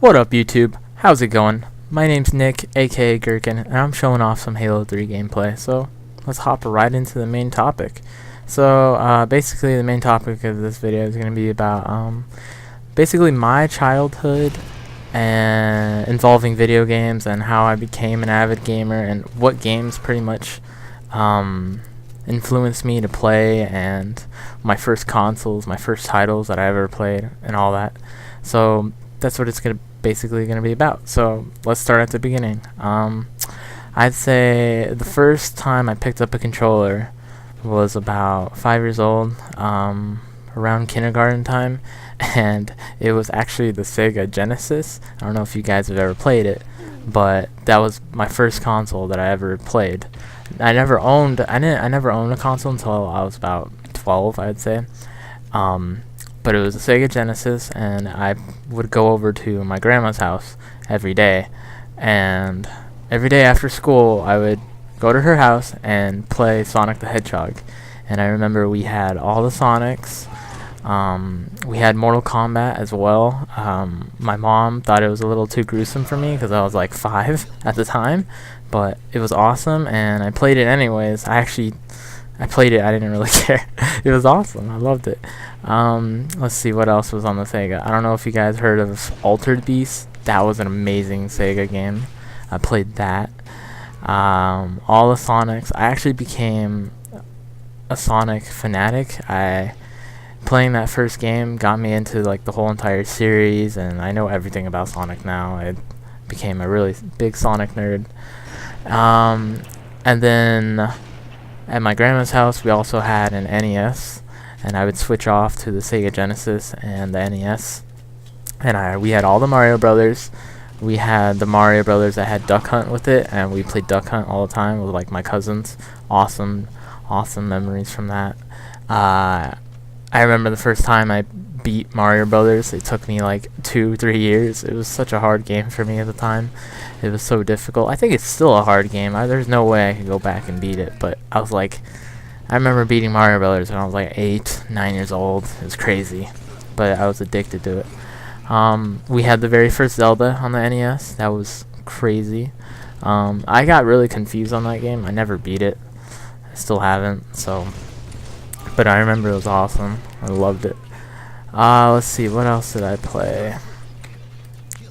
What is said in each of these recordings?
What up, YouTube? How's it going? My name's Nick, aka Gherkin, and I'm showing off some Halo 3 gameplay, so let's hop right into the main topic. So, basically the main topic of this video is going to be about, basically my childhood and involving video games and how I became an avid gamer and what games pretty much, influenced me to play, and my first consoles, my first titles that I ever played, and all that. So that's what it's basically going to be about. So let's start at the beginning. I'd say the first time I picked up a controller was about 5 years old, around kindergarten time, and it was actually the Sega Genesis. I don't know if you guys have ever played it, but that was my first console that I ever played. I never owned a console until I was about 12, I'd say. But it was a Sega Genesis, and I would go over to my grandma's house every day, and every day after school I would go to her house and play Sonic the Hedgehog. And I remember we had all the Sonics. We had Mortal Kombat as well. My mom thought it was a little too gruesome for me because I was like 5 at the time, but it was awesome, and I played it anyways. I played it, I didn't really care. It was awesome, I loved it. Let's see what else was on the Sega. I don't know if you guys heard of Altered Beast. That was an amazing Sega game. I played that. All the Sonics. I actually became a Sonic fanatic. Playing that first game got me into like the whole entire series, and I know everything about Sonic now. I became a really big Sonic nerd. And then at my grandma's house we also had an NES, and I would switch off to the Sega Genesis and the NES, and we had all the Mario Brothers. We had the Mario Brothers that had Duck Hunt with it, and we played Duck Hunt all the time with like my cousins. Awesome memories from that. I remember the first time I beat Mario Brothers. It took me like 2-3 years. It was such a hard game for me at the time. It was so difficult. I think it's still a hard game. There's no way I could go back and beat it, but I remember beating Mario Brothers when I was like 8-9 years old. It was crazy, but I was addicted to it. We had the very first Zelda on the NES. That was crazy. I got really confused on that game. I never beat it. I still haven't, so... But I remember it was awesome. I loved it. Let's see, what else did I play?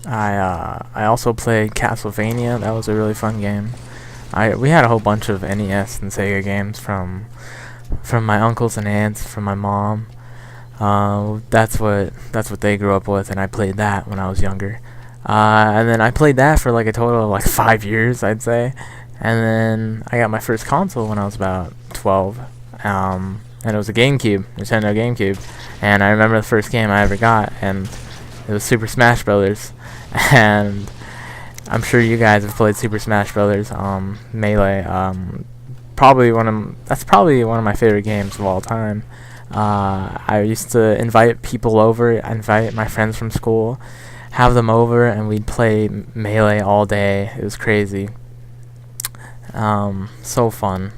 I also played Castlevania. That was a really fun game. We had a whole bunch of NES and Sega games from my uncles and aunts, from my mom. That's what they grew up with, and I played that when I was younger. And then I played that for like a total of like 5 years, I'd say. And then I got my first console when I was about 12. And it was a GameCube, Nintendo GameCube. And I remember the first game I ever got, and it was Super Smash Brothers. And I'm sure you guys have played Super Smash Brothers, Melee. That's probably one of my favorite games of all time. I used to invite people over, invite my friends from school, have them over, and we'd play Melee all day. It was crazy. So fun.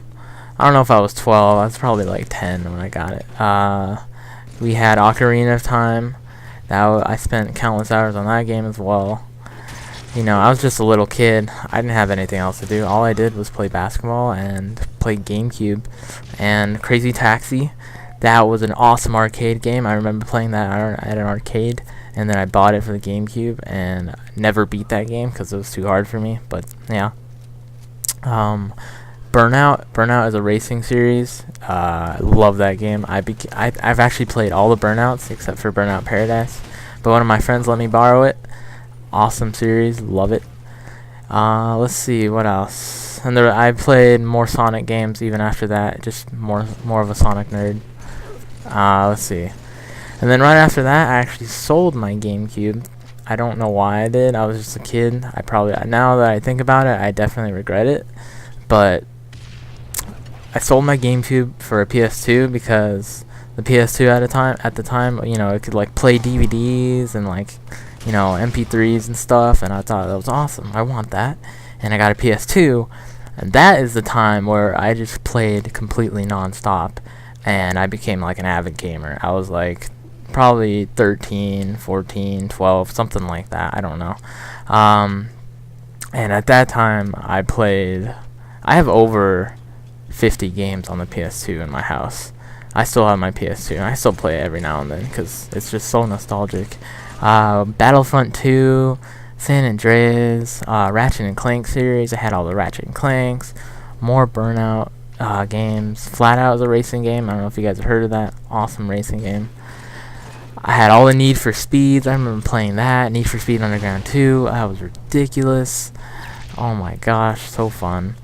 I don't know if I was 12. I was probably like 10 when I got it. We had Ocarina of Time. I spent countless hours on that game as well. You know, I was just a little kid. I didn't have anything else to do. All I did was play basketball and play GameCube. And Crazy Taxi. That was an awesome arcade game. I remember playing that at an arcade, and then I bought it for the GameCube and never beat that game because it was too hard for me. But yeah. Burnout is a racing series. I love that game. I've actually played all the Burnouts except for Burnout Paradise, but one of my friends let me borrow it. Awesome series, love it. Let's see what else. And I played more Sonic games even after that. Just more of a Sonic nerd. Let's see. And then right after that, I actually sold my GameCube. I don't know why I did. I was just a kid. Now that I think about it, I definitely regret it. But I sold my GameCube for a PS2 because the PS2 at the time, you know, it could like play DVDs and like, you know, MP3s and stuff, and I thought that was awesome. I want that. And I got a PS2, and that is the time where I just played completely non-stop, and I became like an avid gamer. I was like probably 13, 14, 12, something like that. I don't know. Um, and at that time, I have over 50 games on the PS2 in my house. I still have my PS2, and I still play it every now and then because it's just so nostalgic. Battlefront 2, San Andreas, Ratchet and Clank series. I had all the Ratchet and Clanks, more Burnout games. Flat Out is a racing game. I don't know if you guys have heard of that. Awesome racing game. I had all the Need for Speeds. I remember playing that. Need for Speed Underground 2. That was ridiculous. Oh my gosh, so fun.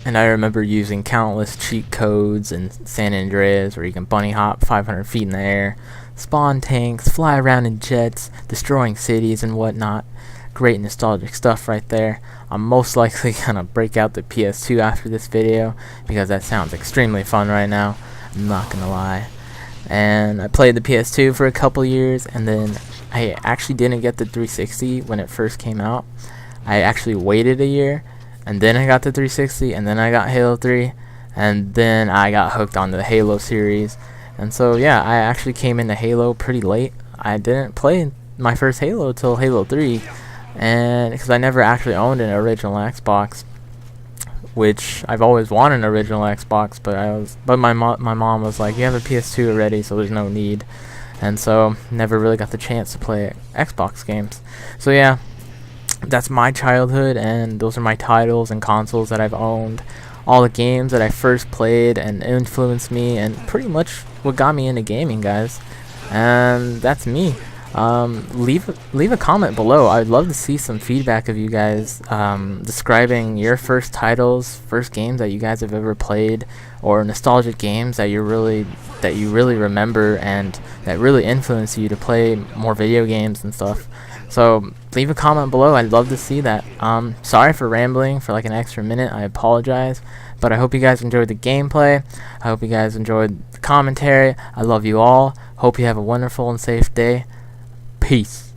And I remember using countless cheat codes in San Andreas where you can bunny hop 500 feet in the air, spawn tanks, fly around in jets, destroying cities and whatnot. Great nostalgic stuff right there. I'm most likely going to break out the PS2 after this video because that sounds extremely fun right now. I'm not going to lie. And I played the PS2 for a couple years, and then I actually didn't get the 360 when it first came out. I actually waited a year, and then I got the 360, and then I got Halo 3, and then I got hooked on the Halo series. And so yeah, I actually came into Halo pretty late. I didn't play my first Halo till Halo 3, and because I never actually owned an original Xbox, which I've always wanted an original Xbox, but my mom was like, you have a PS2 already, so there's no need. And so never really got the chance to play Xbox games. So yeah, that's my childhood, and those are my titles and consoles that I've owned, all the games that I first played and influenced me, and pretty much what got me into gaming, guys. And that's me. Leave a comment below. I'd love to see some feedback of you guys describing your first titles, first games that you guys have ever played, or nostalgic games that you really remember and that really influence you to play more video games and stuff. So leave a comment below. I'd love to see that. Sorry for rambling for like an extra minute. I apologize. But I hope you guys enjoyed the gameplay. I hope you guys enjoyed the commentary. I love you all. Hope you have a wonderful and safe day. Peace.